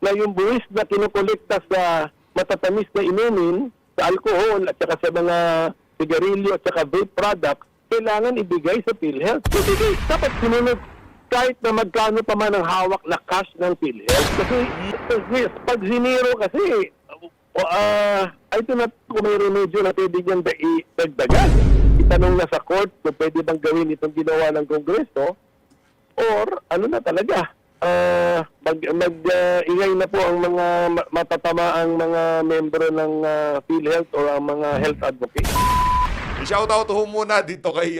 na yung buwis na kinukolekta sa matatamis na inumin, sa alcohol at saka sa mga sigarilyo at saka vape products, kailangan ibigay sa PhilHealth. Ibigay. Dapat sinunod kahit na magkano pa man ang hawak na cash ng PhilHealth. Kasi pag ziniro kasi, ay ito na kung may remedyo na pwede niyang dagdagan. Itanong na sa court kung pwede bang gawin itong ginawa ng Kongreso or ano na talaga, mag-ingay na po ang mga matatamaang mga membro ng PhilHealth o ang mga health advocates. I-shoutout ho muna dito kay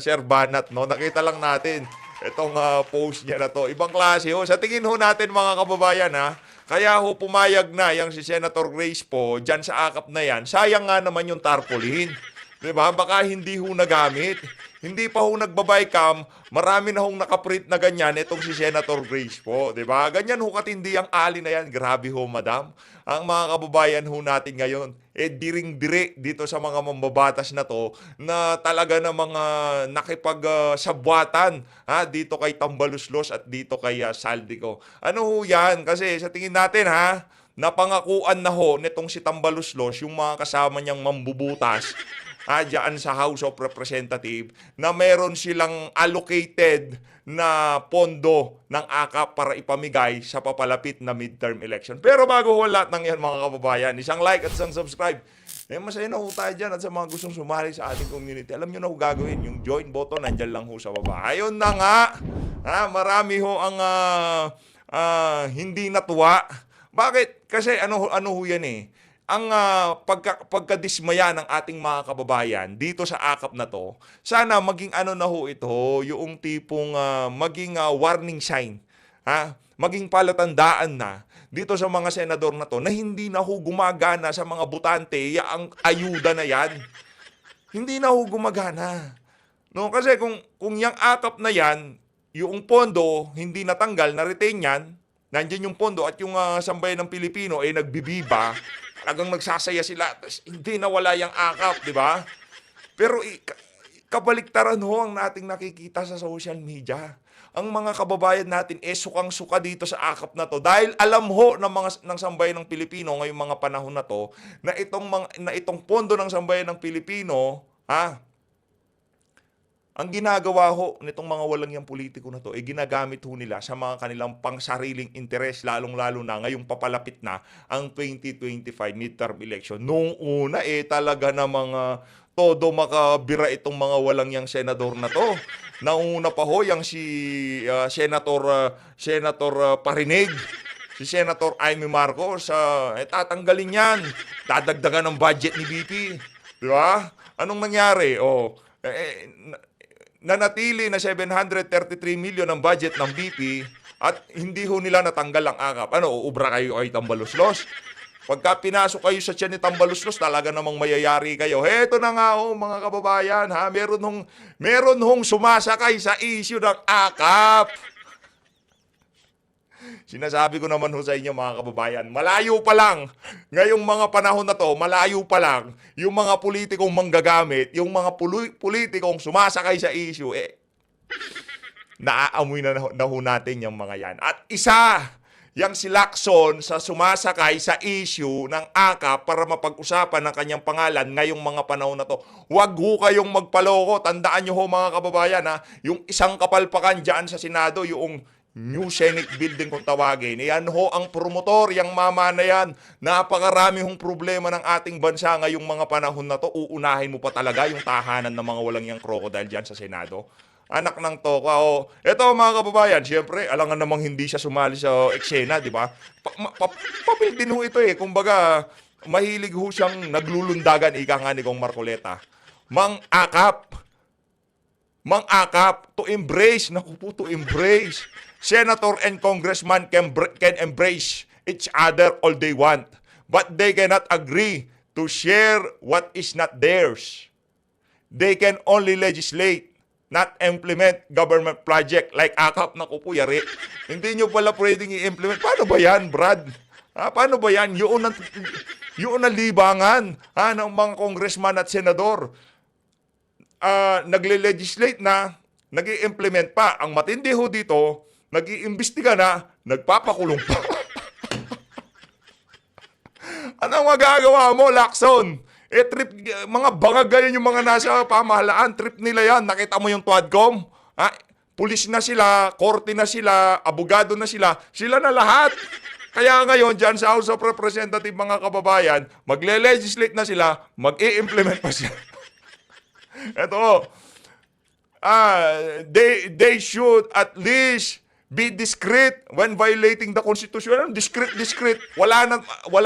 Sir Banat, no? Nakita lang natin itong post niya na to. Ibang klase ho. Sa tingin ho natin mga kababayan, ha? Kaya ho pumayag na yung si Senator Grace po dyan sa akap na yan. Sayang nga naman yung tarpaulin. Diba? Baka hindi ho nagamit. Hindi pa ho nagbabaycam, marami na hong nakaprint na ganyan itong si Senator Grace po. Diba? Ganyan ho katindi ang ali na yan. Grabe ho, madam. Ang mga kababayan ho natin ngayon, diring-dire dito sa mga mambabatas na to na talaga na mga nakipagsabwatan dito kay Tambaluslos at dito kay Saldico. Ano ho yan? Kasi sa tingin natin napangakuan na ho nitong si Tambaluslos yung mga kasama niyang mambubutas diyan sa House of Representatives na meron silang allocated na pondo ng AKAP para ipamigay sa papalapit na midterm election. Pero bago ho lahat ng yan mga kababayan, isang like at isang subscribe. Masaya na ho tayo dyan at sa mga gustong sumali sa ating community. Alam nyo na ho gagawin, yung join button nandyan lang ho sa baba. Ayun na nga, marami ho ang hindi natuwa. Bakit? Kasi ano ho yan ang pagkadismaya ng ating mga kababayan dito sa akap na to, sana maging ano na ho ito, yung tipong maging warning sign, maging palatandaan na dito sa mga senador na to na hindi na ho gumagana sa mga butante ang ayuda na yan. Hindi na ho gumagana. No, kasi kung yung akap na yan, yung pondo hindi natanggal, na-retain yan, nandiyan yung pondo at yung sambayan ng Pilipino ay nagbibiba, talagang nagsasaya sila, hindi nawala yung akap, di ba? Pero kabaliktaran ho ang nating nakikita sa social media. Ang mga kababayan natin sukang-suka dito sa akap na to dahil alam ho ng sambayan ng Pilipino ngayong mga panahon na to na itong pondo ng sambayan ng Pilipino, ang ginagawa ho nitong mga walang yang politiko na to ay ginagamit ho nila sa mga kanilang pangsariling interes, lalong-lalo na ngayong papalapit na ang 2025 midterm election. Noong una talaga namang todo makabira itong mga walang yang senador na to. Nauna pa ho yung si Senator Parinig, si Senator Amy Marcos, tatanggalin yan. Dadagdagan ng budget ni BP. Di ba? Anong nangyari? Nanatili na 733 million ang budget ng BP at hindi ho nila natanggal ang akap. Uubra kayo kay Tambaluslos? Pagka pinasok kayo sa tiyan ni Tambaluslos, talaga namang mayayari kayo. Heto na nga mga kababayan, meron hong sumasakay sa issue ng akap. Sinasabi ko naman ho sa inyo mga kababayan, malayo pa lang, ngayong mga panahon na to, malayo pa lang, yung mga politikong manggagamit, yung mga politikong sumasakay sa issue, naaamoy na ho natin yung mga yan. At isa, yung si Lacson sa sumasakay sa issue ng AKAP para mapag-usapan ng kanyang pangalan ngayong mga panahon na to. Huwag ho kayong magpaloko. Tandaan nyo ho mga kababayan, yung isang kapalpakan dyan sa Senado, yung New Senate Building kung tawagin. Yan ho ang promotor, yung mama na yan. Napakarami hong problema ng ating bansa ngayong mga panahon na to. Uunahin mo pa talaga yung tahanan ng mga walang yang crocodile dyan sa Senado. Anak ng toka. Ito mga kababayan, siyempre, alangan namang hindi siya sumali sa eksena, di ba? Papel din ho ito Kumbaga, mahilig ho siyang naglulundagan, ika nga ni Kong Marcoleta. Mang-akap, to embrace, naku po, to embrace. Senator and congressman can embrace each other all they want, but they cannot agree to share what is not theirs. They can only legislate, not implement government project like AKAP. Naku po, yari. Hindi nyo pala pwedeng i-implement. Paano ba yan, Brad? Paano ba yan? Yun ang libangan ng mga congressman at senador. Nagle-legislate na, nag-i-implement pa. Ang matindi ho dito, nag-iimbestiga na, nagpapakulong pa. Anong magagawa mo, Lacson? Trip, mga bangag ganyan yung mga nasa pamahalaan. Trip nila yan. Nakita mo yung Tuadcom? Pulis na sila, korte na sila, abogado na sila. Sila na lahat. Kaya ngayon, dyan sa House of Representatives, mga kababayan, magle-legislate na sila, mag-i-implement pa sila. Ito, they should at least be discreet when violating the Constitution. Anong discreet? Wala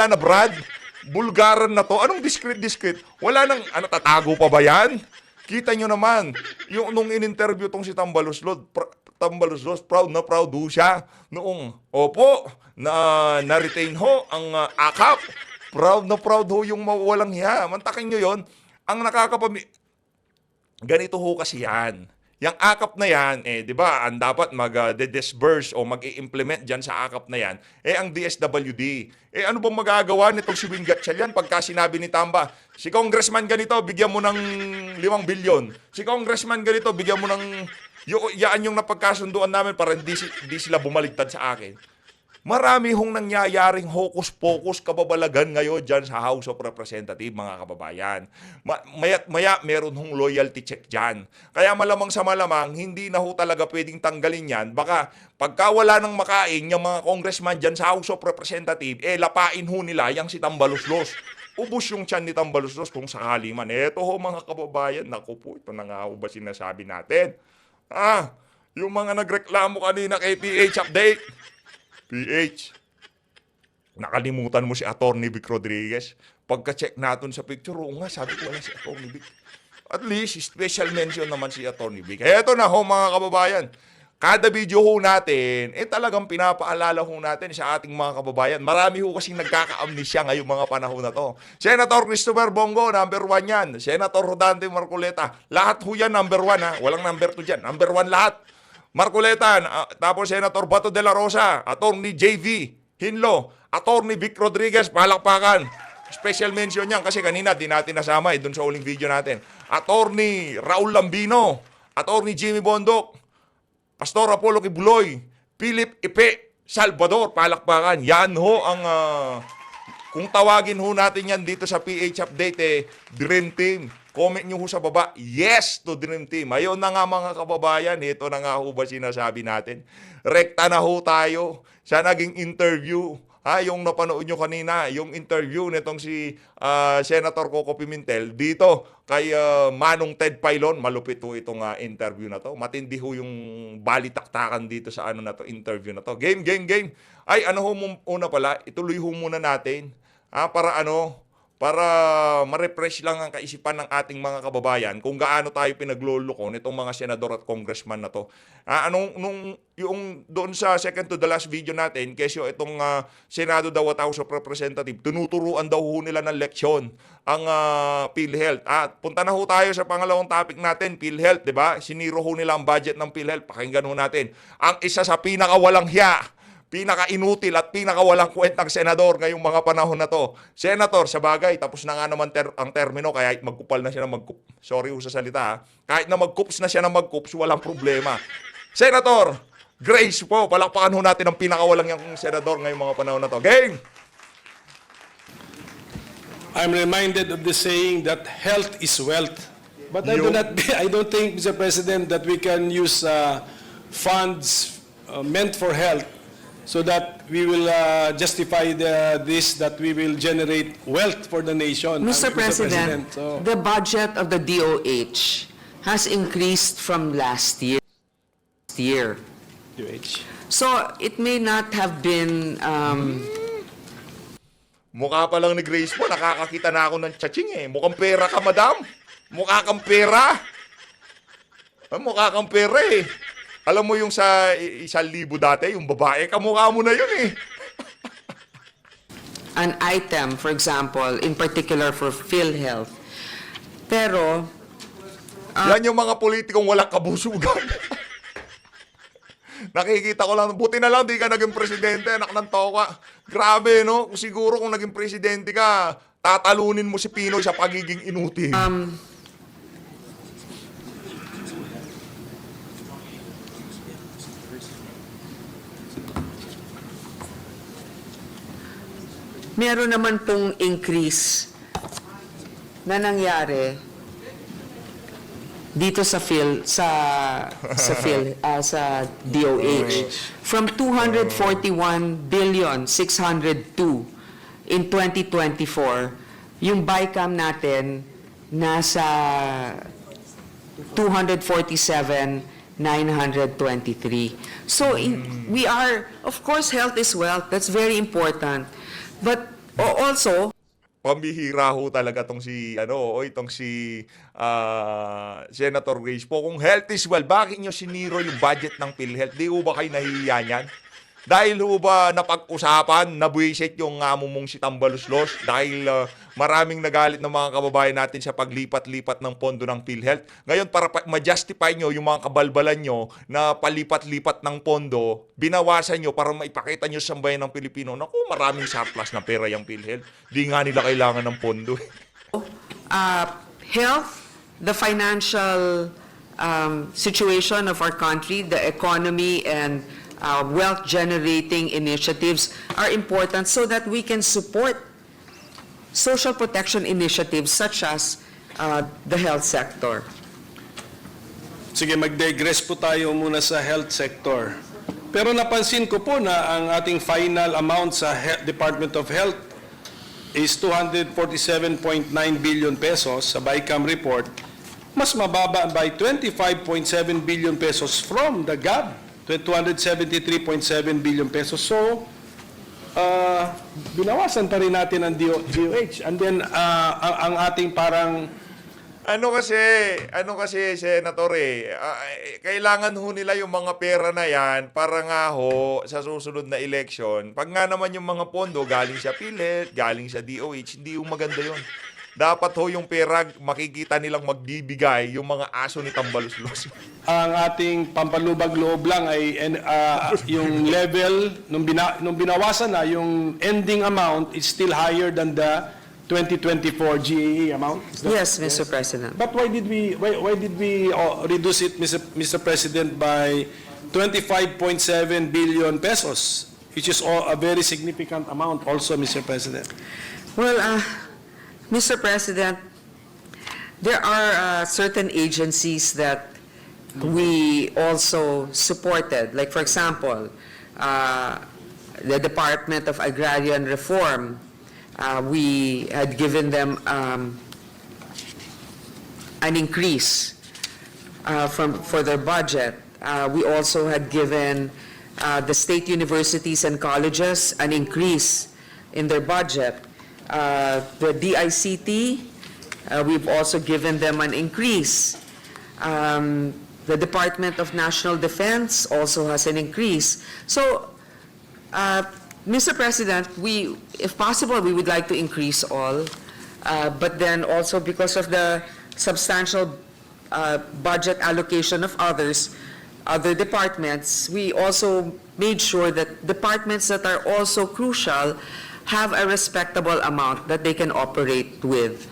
na Brad. Bulgaran na to. Anong discreet? Wala nang, tatago pa ba yan? Kita nyo naman, yung nung in-interview tong si Tambaluslos, proud na proud ho siya. Noong, na-retain ho ang AKAP. Proud na proud ho yung mawalang hiya. Mantakin nyo yon. Ang ganito ho kasi yan. Yung AKAP na yan, di ba, ang dapat mag-disburse o mag-i-implement dyan sa AKAP na yan, ang DSWD. Ano bang magagawa nitong si Wing Gatchalian pagka sinabi ni Tamba, si Congressman ganito, bigyan mo ng 5 bilyon. Si Congressman ganito, bigyan mo ng, yaan yung napagkasunduan namin para hindi sila bumaligtad sa akin. Marami hong nangyayaring hokus-pokus kababalagan ngayon dyan sa House of Representatives, mga kababayan. Maya't maya, meron hong loyalty check dyan. Kaya malamang sa malamang, hindi na ho talaga pwedeng tanggalin yan. Baka pagka wala nang makain yung mga congressman dyan sa House of Representatives, lapain ho nila yung si Tambaluslos. Ubus yung tiyan ni Tambaluslos kung sakali man. Eto ho, mga kababayan, naku po, ito na nga ho ba sinasabi natin? Yung mga nagreklamo kanina kay PH Update. PH, nakalimutan mo si Atty. Vic Rodriguez. Pagka-check natin sa picture, nga, sabi ko wala si Atty. Vic. At least, special mention naman si Atty. Vic. Eto na ho, mga kababayan. Kada video ho natin, talagang pinapaalala ho natin sa ating mga kababayan. Marami ho kasing nagkaka-amnesia ngayong mga panahon na to. Senator Christopher Bongo, number 1 yan. Senator Rodante Marcoleta, lahat ho yan number 1 ha. Walang number 2 dyan. Number 1 lahat. Marcoleta, tapos Senator Bato de la Rosa, Atty. JV Hinlo, Atty. Vic Rodriguez, palakpakan. Special mention yan kasi kanina di natin nasama dun sa uling video natin. Atty. Raul Lambino, Atty. Jimmy Bondok, Pastor Apollo Kibuloy, Philip Ipe Salvador, palakpakan. Yan ho ang, kung tawagin ho natin yan dito sa PH Update, Dream Team. Comment nyo ho sa baba, yes to Dream Team. Ayun na nga mga kababayan, ito na nga ho ba sinasabi natin. Rekta na ho tayo sa naging interview. Yung napanood nyo kanina, yung interview nitong si Senator Coco Pimentel dito kay Manong Ted Pailon. Malupit ho itong interview na to. Matindi ho yung balitaktakan dito sa interview na to. Game. Ay, una pala, ituloy ho muna natin. Para ma-refresh lang ang kaisipan ng ating mga kababayan kung gaano tayo pinagloloko nitong mga senador at congressman na to. Yung doon sa second to the last video natin, kesyo itong Senado daw at House of Representatives, tinuturuan daw ho nila ng leksyon ang PhilHealth. At punta na ho tayo sa pangalawang topic natin, PhilHealth, di ba? Siniro ho nila ang budget ng PhilHealth. Pakinggan ho natin. Ang isa sa pinakawalang hiya, pinaka-inutil at pinaka-walang kwentang senador ngayong mga panahon na to. Senator, sa bagay, tapos na nga naman ang termino, kaya magkupal na siya ng magkup. Sorry ho sa salita ha. Kahit na magkups na siya ng magkups, walang problema. Senator, Grace po, palakpakan ho natin ang pinaka-walang yung senador ngayong mga panahon na to. Game! I'm reminded of the saying that health is wealth. But I don't think, Mr. President, that we can use funds meant for health so that we will justify this, that we will generate wealth for the nation. Mr. President, So, the budget of the DOH has increased from last year. DOH. So it may not have been, Mukha pa lang ni Grace po, nakakakita na ako ng tsaching eh. Mukhang pera ka, madam. Mukha kang pera. Mukha kang pera eh. Alam mo yung sa 1,000 dati, yung babae, kamukha mo na yun eh. an item, for example, in particular for PhilHealth. Pero, Yan yung mga politikong walang kabusugan. Nakikita ko lang, buti na lang di ka naging presidente, anak ng toka. Grabe, no? Siguro kung naging presidente ka, tatalunin mo si Pinoy sa pagiging inutil. meron naman pong increase na nangyari dito sa DOH from 241 billion 602 in 2024, yung BICAM natin nasa 247,923. So we are, of course, health is wealth. That's very important. But also, Pambihira ho talaga itong Senator Grace po. Kung health is well, bakit nyo siniro yung budget ng PhilHealth? Di ho ba kayo nahihiya niyan? Dahil ho ba napag-usapan, nabuisit yung amo mong si Tambaluslos? Dahil maraming nagalit ng mga kababayan natin sa paglipat-lipat ng pondo ng PhilHealth. Ngayon, para ma-justify nyo yung mga kabalbalan nyo na palipat-lipat ng pondo, binawasan nyo para maipakita nyo sa sambayan ng Pilipino, naku, maraming surplus na pera yung PhilHealth. Di nga nila kailangan ng pondo. health, the financial situation of our country, the economy, and wealth-generating initiatives are important so that we can support social protection initiatives such as the health sector. Sige, mag-digress po tayo muna sa health sector. Pero napansin ko po na ang ating final amount sa Department of Health is 247.9 billion pesos sa BICAM report, mas mababa by 25.7 billion pesos from the GAB, 273.7 billion pesos. So, binawasan pa rin natin ang DOH. And then, ang ating parang Ano kasi, Senator kailangan ho nila yung mga pera na yan para nga ho sa susunod na election. Pag nga naman yung mga pondo galing sa PhilHealth, galing sa DOH, hindi yung maganda yun. Dapat ho yung pera makikita nilang magbibigay yung mga aso ni Tambaluslos. ang ating pampalubag loob lang ay yung level, nung binawasan na, yung ending amount is still higher than the 2024 GAE amount. Is that- Yes, Mr. President. But why did we reduce it, Mr. President, by 25.7 billion pesos, which is a very significant amount also, Mr. President? Well, Mr. President, there are certain agencies that we also supported. Like, for example, the Department of Agrarian Reform, we had given them an increase for their budget. We also had given the state universities and colleges an increase in their budget. The DICT, we've also given them an increase. The Department of National Defense also has an increase. So, Mr. President, if possible, we would like to increase all, but then also because of the substantial budget allocation of other departments, we also made sure that departments that are also crucial have a respectable amount that they can operate with.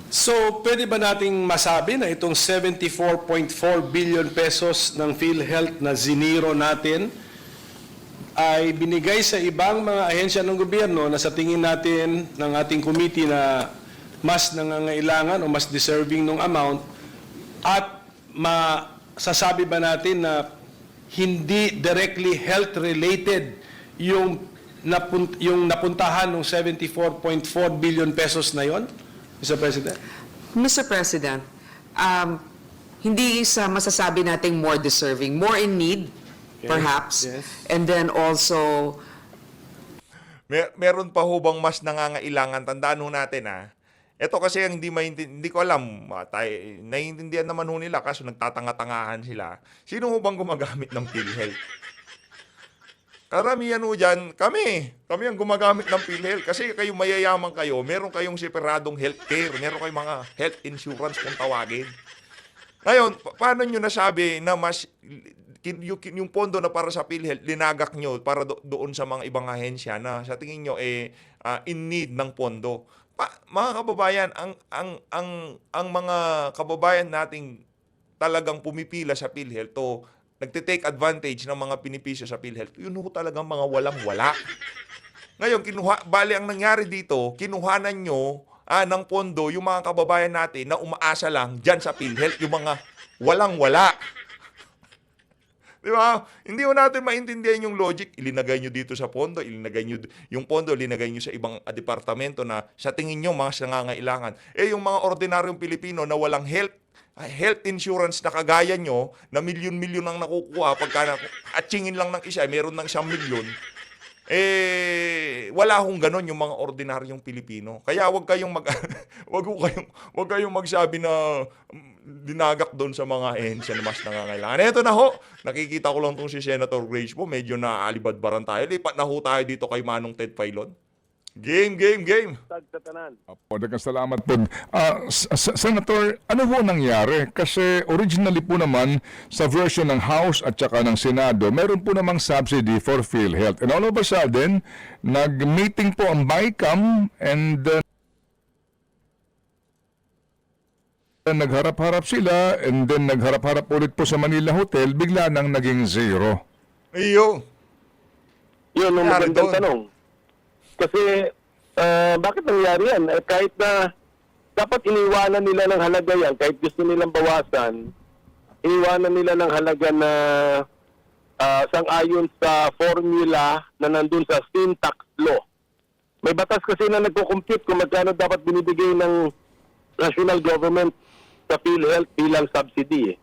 So, pwede ba nating masabi na itong 74.4 billion pesos ng PhilHealth na ziniro natin ay binigay sa ibang mga ahensya ng gobyerno na sa tingin natin ng ating committee na mas nangangailangan o mas deserving ng amount, at masasabi ba natin na hindi directly health-related yung napuntahan ng 74.4 billion pesos na yon, Mr. President? Mr. President, hindi sa masasabi nating more deserving, more in need, perhaps, yes. and then also Meron pa ho bang mas nangangailangan? Tandaan ho natin Ito kasi ang hindi ko alam. Naiintindihan naman ho nila kaso nagtatanga-tangahan sila. Sino ho bang gumagamit ng PhilHealth? Karamihan ho dyan, kami ang gumagamit ng PhilHealth. Kasi kayo mayayaman kayo, meron kayong separadong healthcare, meron kayong mga health insurance kung tawagin. Ngayon, paano nyo nasabi na mas yung pondo na para sa PhilHealth, linagak nyo para doon sa mga ibang ahensya na sa tingin nyo in need ng pondo? Mga kababayan, ang mga kababayan nating talagang pumipila sa PhilHealth o nagte-take advantage ng mga pinipisyo sa PhilHealth, yun ho talagang mga walang-wala. Ngayon, bali ang nangyari dito, kinuhanan nyo ng pondo yung mga kababayan natin na umaasa lang dyan sa PhilHealth, yung mga walang-wala. Di ba? Hindi mo natin maintindihan yung logic. Ilinagay nyo dito sa pondo, ilinagay nyo yung pondo, ilinagay nyo sa ibang departamento na sa tingin nyo mga nangangailangan. Yung mga ordinaryong Pilipino na walang health insurance na kagaya nyo, na milyon-milyon ang nakukuha, pagka atsingin lang ng isa, meron ng 1 milyon, wala hong ganon yung mga ordinaryong Pilipino. Kaya wag kayong wag kayong magsabi na dinagak doon sa mga ehensya na mas nangangailangan. Ito na ho, nakikita ko lang tong si Senator Grace po, medyo naaalibadbaran tayo. Lipat na ho tayo dito kay Manong Ted Filon. Game. Tag sa tanan. Opo, daghang salamat po. Senator, ano po nangyari? Kasi originally po naman sa version ng House at saka ng Senado, meron po namang subsidy for PhilHealth. And all of a sudden, nag-meeting po ang BICAM and nagharap-harap sila and then nagharap-harap ulit po sa Manila Hotel, bigla nang naging zero. Iyo. Yun ang Nangyari magandang doon. tanong. Kasi bakit nangyari yan? Kahit na dapat iniwanan nila ng halaga yan, kahit gusto nilang bawasan, iniwanan nila ng halaga na sang-ayon sa formula na nandun sa syntax law. May batas kasi na nagko-compute kung magkano dapat binibigay ng national government sa PhilHealth bilang subsidy.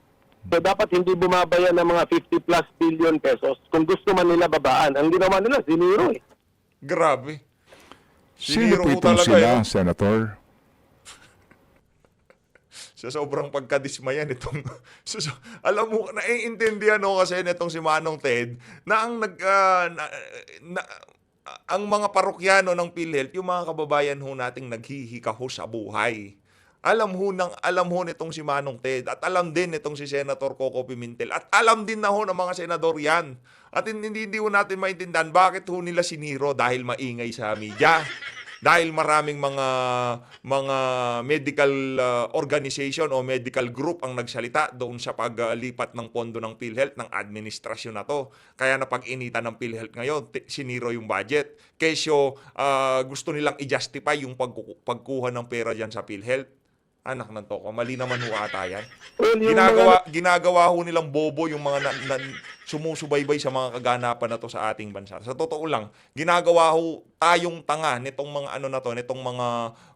So dapat hindi bumabayan ng mga 50 plus billion pesos kung gusto man nila babaan. Ang ginawa nila, siniro eh. Grabe. Sino Siniro po ho itong talaga sila, yun. Senator? Sa sobrang pagkadismayan itong alam mo, naiintindihan ko kasi nitong si Manong Ted na ang ang mga parokyano ng PhilHealth, yung mga kababayan ho nating naghihikaho sa buhay. Alam ho nitong si Manong Ted at alam din nitong si Senator Coco Pimentel at alam din na ho ng mga senador yan. At hindi ho natin maintindihan bakit ho nila siniro dahil maingay sa media. Dahil maraming mga medical organization o medical group ang nagsalita doon sa paglipat ng pondo ng PhilHealth ng administrasyon na to. Kaya napag-initan ng PhilHealth ngayon, siniro yung budget. Kesyo gusto nilang i-justify yung pagkuha ng pera dyan sa PhilHealth. Anak ng toko, mali naman ho ata yan. Well, yung Ginagawa ho nilang bobo yung mga sumusubaybay sa mga kaganapan na to sa ating bansa. Sa totoo lang, ginagawa ho tayong tanga nitong mga nitong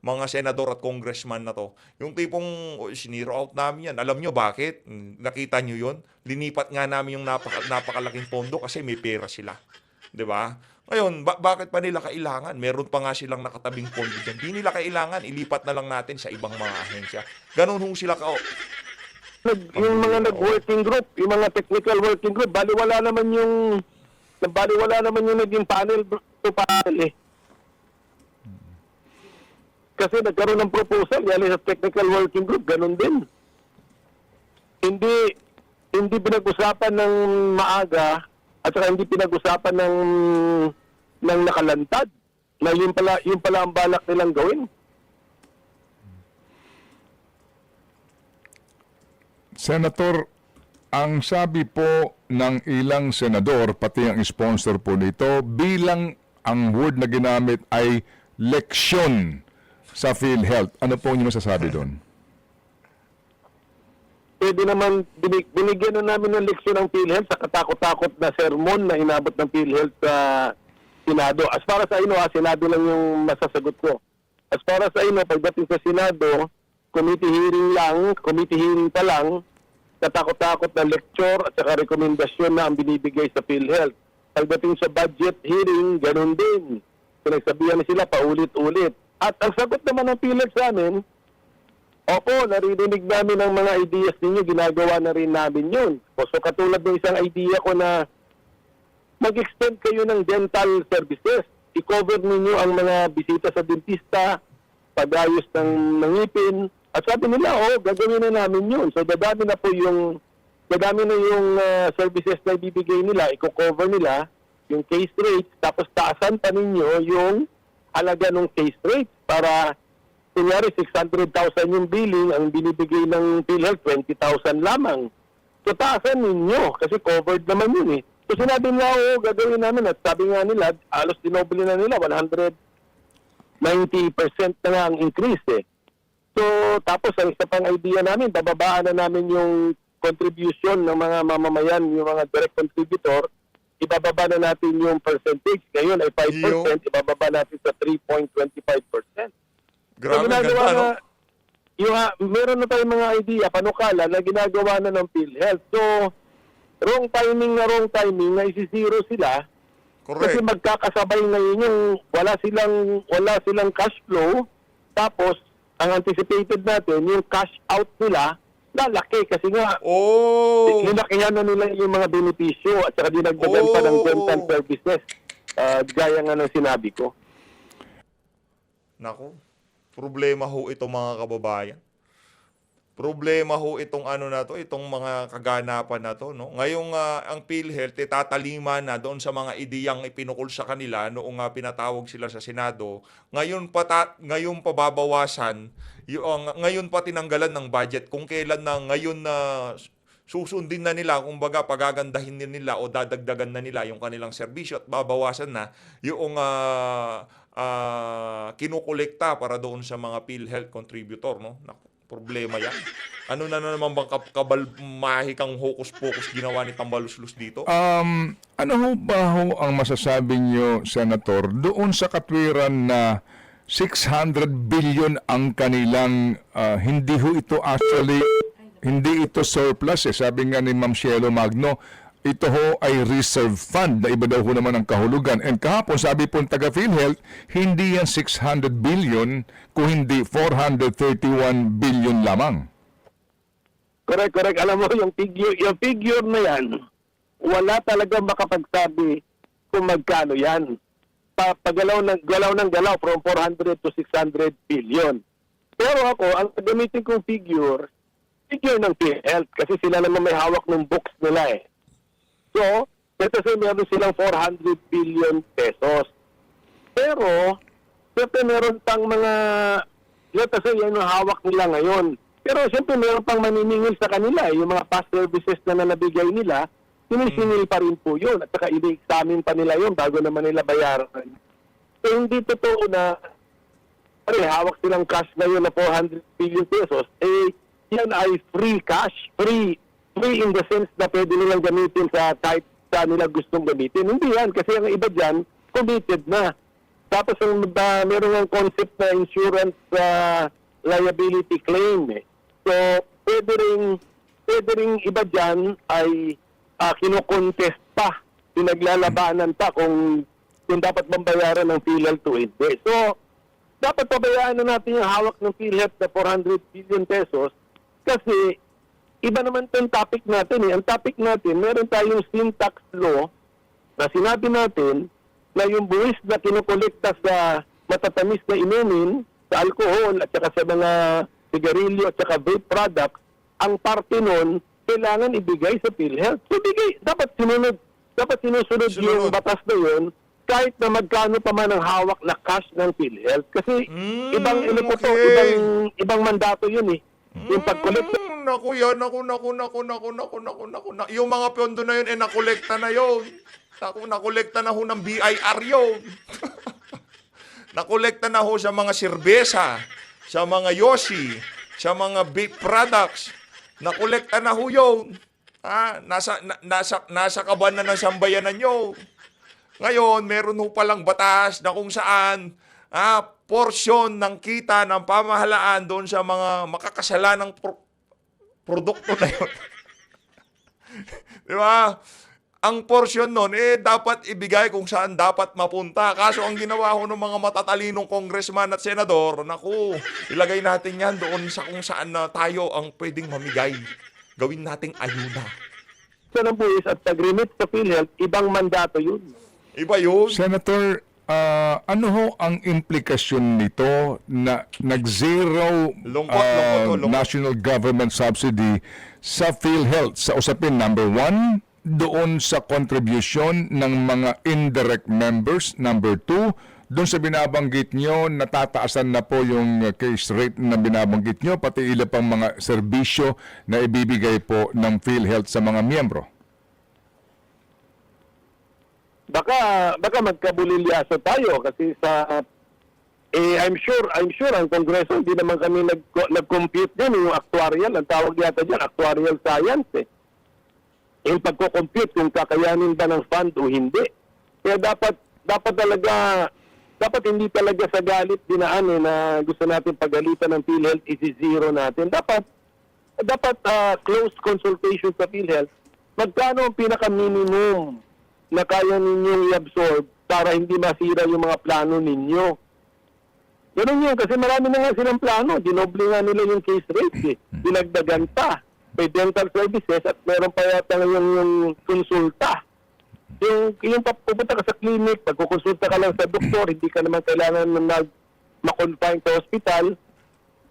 mga senador at congressman na to. Yung tipong siniro out namin yan. Alam nyo bakit? Nakita nyo yun? Linipat nga namin yung napakalaking pondo kasi may pera sila. 'Di ba? Ngayon, bakit pa nila kailangan? Meron pa nga silang nakatabing pondo dyan. Di nila kailangan, ilipat na lang natin sa ibang mga ahensya. Ganun ho sila yung mga nag-working group, yung mga technical working group, baliwala naman yung naging panel to panel eh. Kasi nagkaroon ng proposal, yan sa technical working group, ganun din. Hindi pinag-usapan ng maaga at saka hindi pinag-usapan ng nakalantad na yun pala ang balak nilang gawin. Senator, ang sabi po ng ilang senador, pati ang sponsor po nito, bilang ang word na ginamit ay leksyon sa PhilHealth. Ano po yung masasabi doon? Pwede naman, binigyan na namin ng leksyon ng PhilHealth sa katakot-takot na sermon na inabot ng PhilHealth sa Senado. As para sa Senado lang yung masasagot ko. As para sa pagdating sa Senado, committee hearing pa lang, katakot-takot na lecture at saka rekomendasyon na ang binibigay sa PhilHealth. Pagdating sa budget hearing, ganun din. Pinagsabihan na sila paulit-ulit. At ang sagot naman ng PhilHealth sa amin, opo, naririnig namin ang mga ideas ninyo, ginagawa na rin namin yun. So katulad ng isang idea ko na mag-extend kayo ng dental services. I-cover ninyo ang mga bisita sa dentista, pag-ayos ng ngipin. At sabi nila, gagawin na namin yun. So dadami na yung services na ibibigay nila, i-cover nila yung case rates, tapos taasan pa ninyo yung halaga ng case rates para kunyari 600,000 yung billing, ang binibigay ng PhilHealth 20,000 lamang. So taasan ninyo kasi covered naman yun eh. So sinabi nga, gagawin namin at sabi nga nila, alos dinoble na nila, 190% na nga ang increase eh. So tapos ang isa pang idea namin, bababaan na namin yung contribution ng mga mamamayan, yung mga direct contributor, ibababa na natin yung percentage. Ngayon ay 5%, ibababa natin sa 3.25%. Grabe, ginagawa ganda, no? na, meron na tayong mga idea, panukala na ginagawa na ng PhilHealth. So, wrong timing na isisiro sila. Kasi Correct. magkakasabay ngayon yung wala silang cash flow. Tapos, ang anticipated natin, yung cash out nila, lalaki. Kasi nga, Oh! nilakihan na nila yung mga benepisyo at saka dinagdagan pa ng Oh! dental services. Gaya nga ng sinabi ko. Nako, problema ho ito mga kababayan. Problema ho itong ano na to, itong mga kaganapan na to, no? Ngayong ang PhilHealth tatalima na doon sa mga ideyang ipinukol sa kanila noong pinatawag sila sa Senado. Ngayon pa babawasan, ngayon pa tinanggalan ng budget kung kailan na ngayon na susundin na nila, kumbaga pagagandahin din nila o dadagdagan na nila yung kanilang serbisyo at babawasan na yung kinukolekta para doon sa mga PhilHealth contributor, no? Naku, problema yan. Ano na naman bang mahikang hokus-pokus ginawa ni Tambaluslos dito? Ano ho ba ho ang masasabi nyo, Senator, doon sa katwiran na 600 billion ang kanilang, hindi ho ito actually, hindi ito surplus eh. Sabi nga ni Ma'am Cielo Magno, ito ho ay reserve fund na iba daw ho naman ang kahulugan. And kahapon, sabi po ng taga PhilHealth, hindi yan 600 billion, kung hindi 431 billion lamang. Correct. Alam mo, yung figure na yan, wala talaga makapagsabi kung magkano yan. Galaw ng galaw from 400 to 600 billion. Pero ako, ang gagamitin kong figure ng PhilHealth kasi sila naman may hawak ng books nila eh. So, ito say meron silang 400 billion pesos. Pero, siyempre meron pang mga, ito say yan ang hawak nila ngayon. Pero siyempre meron pang maniningil sa kanila. Yung mga past services na nabigay nila, sinisingil pa rin po yun. At saka i-examine pa nila yun bago naman nila bayaran. So, hindi totoo na hawak silang cash ngayon na 400 billion pesos. Yan ay free cash. Free in the sense na pwede nilang gamitin sa kahit sa nila gustong gamitin. Hindi yan. Kasi ang iba dyan, committed na. Tapos meron ng concept na insurance liability claim. So, pwede rin iba dyan ay kinocontest pa. Pinaglalabanan pa kung dapat bang bayaran ng PhilHealth to hindi. So, dapat pabayaan na natin yung hawak ng PhilHealth na 400 billion pesos kasi iba naman itong topic natin eh. Ang topic natin, meron tayong sin tax law na sinabi natin na yung buwis na kinukolekta sa matatamis na inumin, sa alcohol at saka sa mga sigarilyo at saka vape products, ang parte nun, kailangan ibigay sa PhilHealth. So, dapat sinusunod yung batas na yun kahit na magkano pa man ang hawak na cash ng PhilHealth. Kasi ibang mandato yun eh. Yung pag-collect Naku. Yung mga pondo na yun, nakolekta na yun. Nakolekta na ho ng BIR yun. Nakolekta na ho sa mga serbesa, sa mga yosi, sa mga vape products. Nakolekta na ho yun. Nasa kaban na ng sambayanan nyo. Ngayon, meron ho palang batas na kung saan porsyon ng kita ng pamahalaan doon sa mga makakasalanang produkto na yun. Di ba? Ang porsyon nun, dapat ibigay kung saan dapat mapunta. Kaso ang ginawa ko ng mga matatalinong congressman at senador, naku, ilagay natin yan doon sa kung saan na tayo ang pwedeng mamigay. Gawin nating ayuda. sa ng buwis at pag-remit sa PhilHealth, ibang mandato yun. Iba yun. Senator, ano ho ang implikasyon nito na nag-zero Lungkot. national government subsidy sa PhilHealth sa usapin number 1 doon sa contribution ng mga indirect members, number 2 doon sa binabanggit nyo, natataasan na po yung case rate na binabanggit nyo, pati ilan pang mga serbisyo na ibibigay po ng PhilHealth sa mga miyembro. baka magkabulilyaso tayo kasi I'm sure ang Kongreso hindi naman kami nag-compute din yung actuarial, ang tawag yata diyan actuarial science yung pagko-compute kung kakayanin ba ng fund o hindi. Kaya dapat hindi talaga sa galit dinaan na gusto natin pagalitan ng PhilHealth isi-zero natin. Dapat close consultation sa PhilHealth. Magkano ang pinaka-minimum na kaya ninyong i-absorb para hindi masira yung mga plano ninyo? Ganun yun, kasi marami na nga silang plano. Dinoble nga nila yung case rate. Dinagdagan pa. May dental services at meron pa yata yung konsulta. Yung pupunta ka sa clinic, pagkukonsulta ka lang sa doktor, hindi ka naman kailangan ma-confine sa hospital,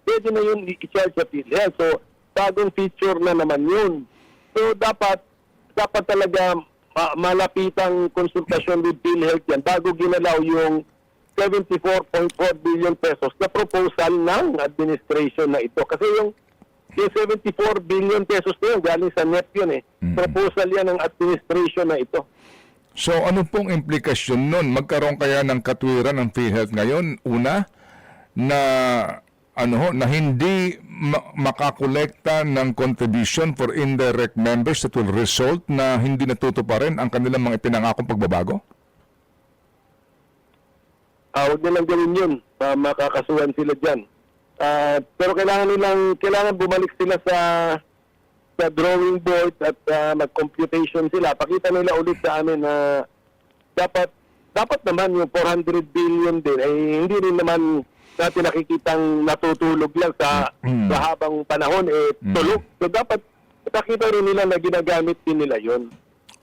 pwede na yun i-charge sa PhilHealth. So, bagong feature na naman yun. So, dapat talaga malapitang konsultasyon with PhilHealth yan bago ginalaw yung 74.4 billion pesos na proposal ng administration na ito. Kasi yung 74 billion pesos na yun, galing sa NEP yun Proposal yan ng administration na ito. So ano pong implikasyon nun? Magkaroon kaya ng katwiran ng PhilHealth ngayon? Una, na hindi makakolekta ng contribution for indirect members that will result na hindi natutuparin ang kanilang mga ipinangakong pagbabago? Huwag nilang gawin yun. Makakasuhan sila dyan. Pero kailangan bumalik sila sa drawing board at mag-computation sila. Pakita nila ulit sa amin na dapat naman yung 400 billion din ay hindi rin naman natin nakikitang natutulog lang sa habang panahon tulog. So dapat nakita rin nila na ginagamit din nila yun.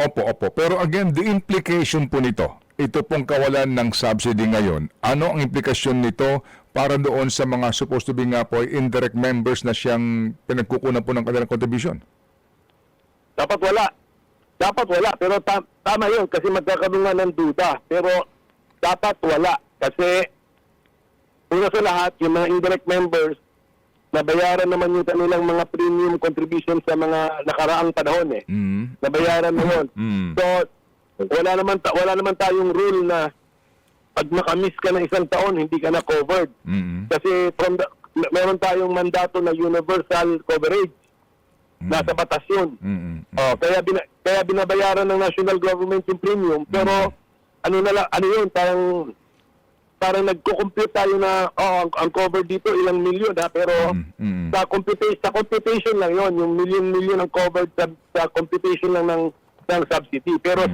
Opo. Pero again, the implication po nito, ito pong kawalan ng subsidy ngayon, ano ang implikasyon nito para doon sa mga supposed to be nga po indirect members na siyang pinagkukunan po ng kanilang contribution? Dapat wala. Pero tama yun kasi magkakaroon nga ng duda. Pero dapat wala. Kasi una sa lahat, yung mga indirect members, nabayaran naman yung kanilang mga premium contribution sa mga nakaraang panahon Nabayaran na yun. So, wala naman tayong rule na pag nakamiss ka ng isang taon, hindi ka na covered. Kasi meron tayong mandato na universal coverage. Nasa batas yun. Kaya binabayaran ng national government yung premium. Pero ano yun, parang nagko-compute tayo na ang cover dito ilang milyon pero sa computation lang yon yung milyon ang covered sa computation lang ng subsidy. Pero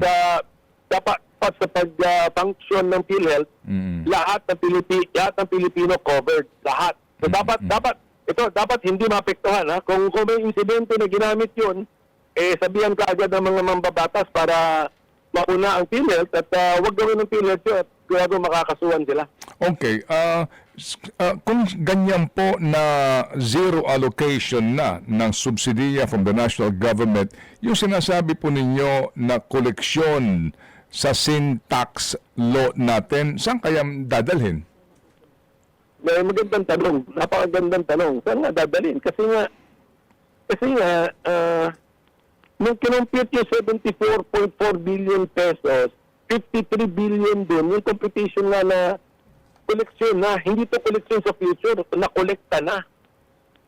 dapat sa pag-function ng PhilHealth, lahat ng Pilipino covered. Lahat. So dapat hindi maapektuhan. Kung may insidente na ginamit yun, sabihan ka agad ng mga mambabatas para mauna ang PhilHealth at wag gawin ng PhilHealth yun at kaya makakasuhan sila. Okay. Kung ganyan po na zero allocation na ng subsidiya from the national government, yung sinasabi po ninyo na koleksyon sa sin tax law natin, saan kaya dadalhin? May magandang tanong. Napakagandang tanong. Saan nga dadalhin? Kasi nga, nung kinompute yung 74.4 billion pesos, 53 billion dun, yung computation nga na koleksyon na, hindi to koleksyon sa future, na-kolekta na.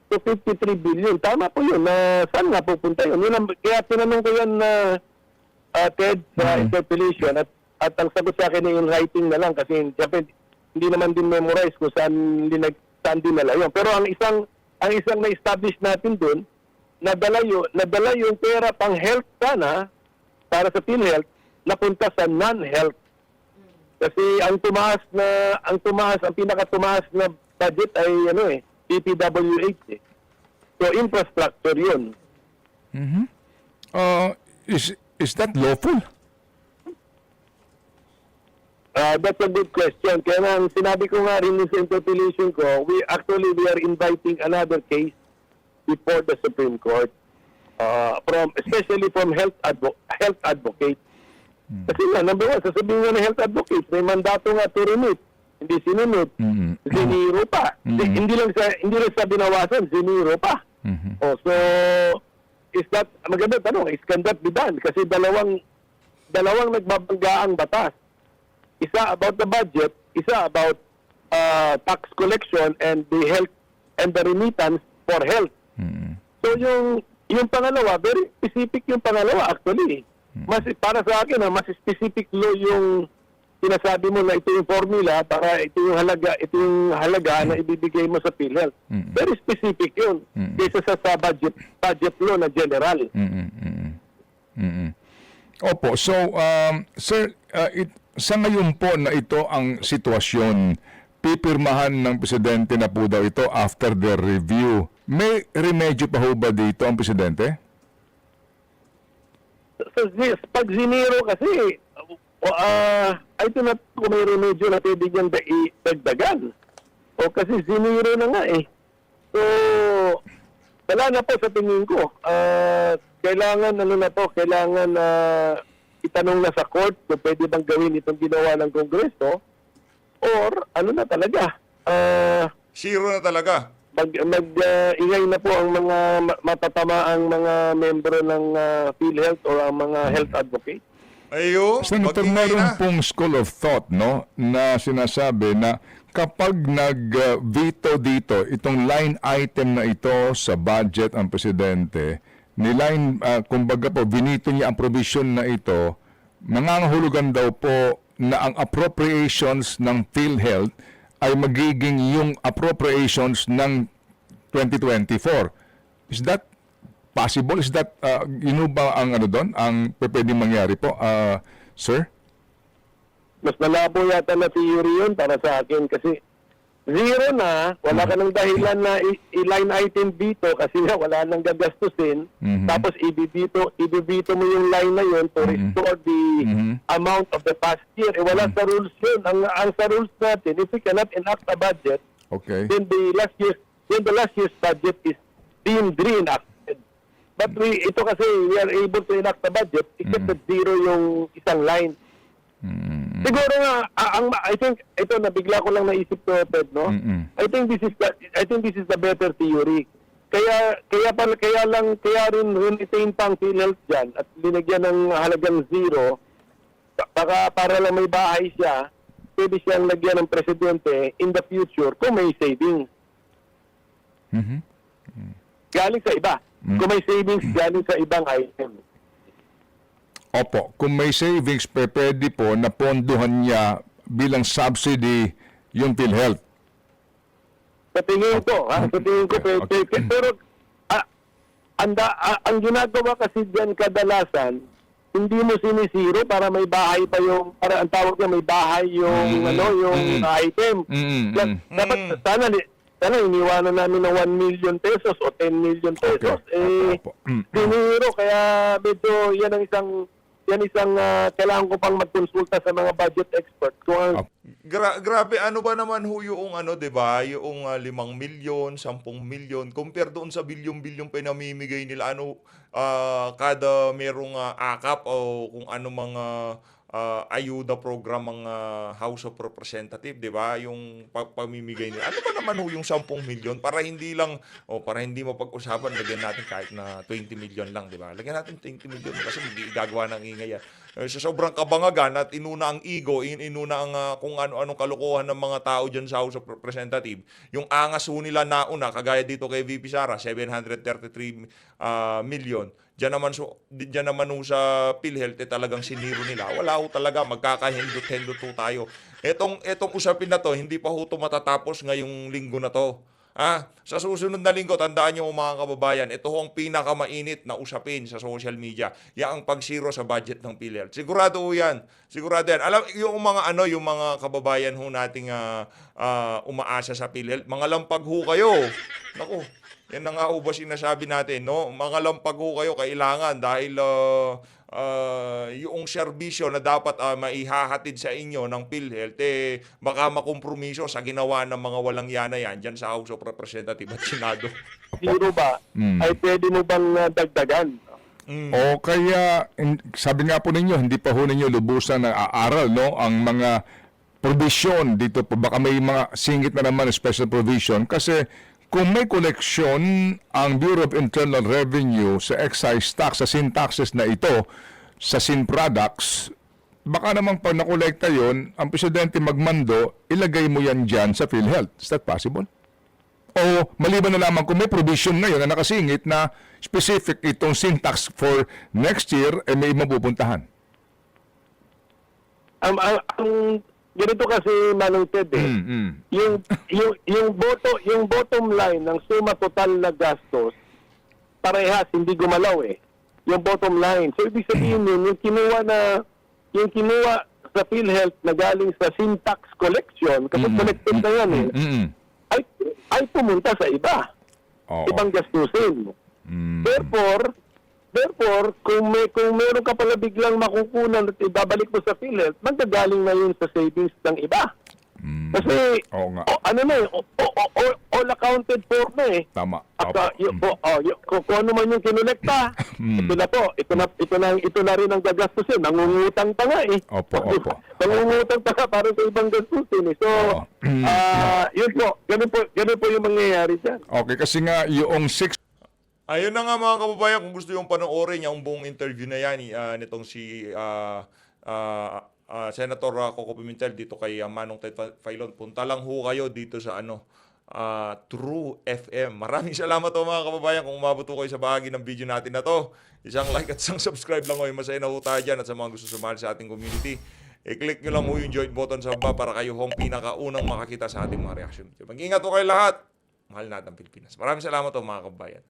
So 53 billion. Tama po yun. Saan nga pupunta yun? Kaya tinanong ko yan na Ted sa interpellation at ang sagot sa akin ay in writing na lang kasi siyempre hindi naman din memorize kung saan dinala yun. Pero ang isang na-establish natin dun, nadala yung pera pang health sana para sa PhilHealth napunta sa non-health. Kasi ang pinakatumaas na budget ay PPWH So infrastructure 'yun. Is that lawful? That's a good question. Kaya nga, sinabi ko nga rin sa interpellation ko, we are inviting another case before the Supreme Court, especially from health advocates. Kasi nga, number one, sasabihin nga ng health advocates, may mandato nga to remit. Hindi sinunod. Ziniro pa. Hindi lang sa binawasan, ziniro pa. So, is that, maganda tanong, is can that be done? Kasi dalawang dalawang nagbabanggaang batas. Isa about the budget, isa about tax collection and the health and the remittance for health. So yung pangalawa, very specific yung pangalawa actually. Mas para sa akin, mas specific law yung sinasabi mo na ito yung formula para ito yung halaga na ibibigay mo sa PhilHealth. Very specific yun. Kaysa sa budget law na general. Opo. So, sir, sa ngayon po na ito ang sitwasyon, pipirmahan ng presidente na po daw ito after the review. May remedyo pa ho ba dito ang presidente? Pag zinero kasi, I do not kung may remedyo na pwede niyang dagdagan. O kasi zinero na nga eh. So, wala na po sa tingin ko. Kailangan itanong na sa court kung pwede bang gawin itong ginawa ng Kongreso or ano na talaga. Zero na talaga. Ingay na po ang mga matatamaang mga membro ng PhilHealth o ang mga health advocate. Ayo, Senator, mag-ingay meron na. pong school of thought, no, na sinasabi na kapag nag-veto dito, itong line item na ito sa budget ang presidente, kumbaga po, vinito niya ang provision na ito, nangangahulugan daw po na ang appropriations ng PhilHealth ay magiging yung appropriations ng 2024. Is that possible? Is that, ba ang ano doon? Ang pwedeng mangyari po, sir? Mas malabo yata na theory yun para sa akin kasi zero na, wala ka ng dahilan na i-line item dito kasi nga wala nang gagastusin. Tapos ibibito mo yung line na yun to restore the amount of the past year. Eh wala sa rules yun. Ang sa rules natin, if we cannot enact a budget, Okay. then the last year's budget is deemed reenacted. But ito kasi we are able to enact the budget except that zero yung isang line. Siguro nga I think ito nabigla ko lang naisip to, Ted, no? I think this is the better theory. Kaya rin retain pang PhilHealth diyan at linagyan ng halagang zero para lang may bahay siya, pwede siyang lagyan ng presidente in the future kung may savings. Galing sa iba. Kung may savings galing sa ibang item. Opo, kung may savings, pwede po na ponduhan niya bilang subsidy yung PhilHealth. Sa tingin ko, Okay. pero ang ginagawa kasi diyan kadalasan, hindi mo sinisiro para may bahay pa yung, para ang tawag niya may bahay yung item. Dapat sana iniwanan namin ng 1 million pesos o 10 million pesos. Opo. Siniro, kaya medyo yan isang kailangan ko pang magkonsulta sa mga budget experts. Kung ang Grabe, ano ba naman ho yung 'di ba? Yung 5 milyon, 10 milyon compare doon sa bilyon-bilyon pinamimigay nila kada merong akap o kung ano mga ayuda program ng House of Representatives, 'di ba? Yung pamimigay nila. Ano ba naman ho yung 10 milyon para hindi mapag-usapan, lagyan natin kahit na 20 milyon lang, 'di ba? Lagyan natin 20 milyon kasi hindi gagawa ng ingay yan. So sobrang kabangagan at inuna ang ego, inuna ang kung ano-anong kalokohan ng mga tao diyan sa House of Representatives. Yung angas ho nila nauna, kagaya dito kay VP Sara, 733 million. Diyan naman ho sa PhilHealth talagang siniro nila. Wala ho talaga, magkakahindot-hindot ho tayo. Etong usapin na to, hindi pa ho to matatapos ngayong linggo na to. Sa susunod na linggo, tandaan niyo mga kababayan, ito ho ang pinakamainit na usapin sa social media. Yan ang pagsiro sa budget ng PhilHealth. Sigurado ho yan. Sigurado yan. Alam, yung mga kababayan ho nating umaasa sa PhilHealth, mga lampag ho kayo. Naku, yan na nga ho ba sinasabi natin, no? Mga lampag ho kayo kailangan dahil yung serbisyo na dapat maihahatid sa inyo ng PhilHealth, baka makompromiso sa ginawa ng mga walang yana yan dyan sa House of Representatives at Senado. zero ba, ay pwede mo bang dagdagan? O kaya, sabi nga po ninyo, hindi pa ho ninyo lubusan na aaral, no? Ang mga provision dito po, baka may mga singit na naman special provision kasi kung may koleksyon ang Bureau of Internal Revenue sa excise tax, sa sin taxes na ito, sa sin products, baka naman pag nakolekta yon, ang presidente magmando, ilagay mo yan dyan sa PhilHealth. Is that possible? O maliban na lamang kung may provision ngayon na nakasingit na specific itong syntax for next year, eh may mapupuntahan. Ang ganito kasi, Manong Ted, yung bottom line ng suma total na gastos, parehas, hindi gumalaw yung bottom line. So, ibig sabihin nun, yung kinuha sa PhilHealth na galing sa syntax collection, kapag collected na yan ay pumunta sa iba. Oo. Ibang gastusin. Therefore, kung meron ka pala biglang makukunan at ibabalik mo sa PhilHealth, manggagaling na yun sa savings ng iba. Kasi, Oo nga. all accounted for na Tama. At, Opo. kung ano man yung kinolekta, ito na po, ito na rin ang gagastusin. Nangungutang pa nga Opo. Nangungutang pa nga para sa ibang gastusin So, yun po, ganun po yung mangyayari dyan. Okay, kasi nga yung 6 Ayun na nga mga kababayan, kung gusto yung panoorin yung buong interview na yan nitong si Senator Coco Pimentel dito kay Manong Ted Filon, punta lang ho kayo dito sa True FM. Maraming salamat po mga kababayan kung umabot po kayo sa bahagi ng video natin na to. Isang like at isang subscribe lang ho, masaya na ho tayo dyan, at sa mga gusto sumali sa ating community, i-click nyo lang ho yung join button sa baba para kayo hong pinakaunang makakita sa ating mga reaction. Mag-ingat po kayo lahat. Mahal natin ang Pilipinas. Maraming salamat po mga kababayan.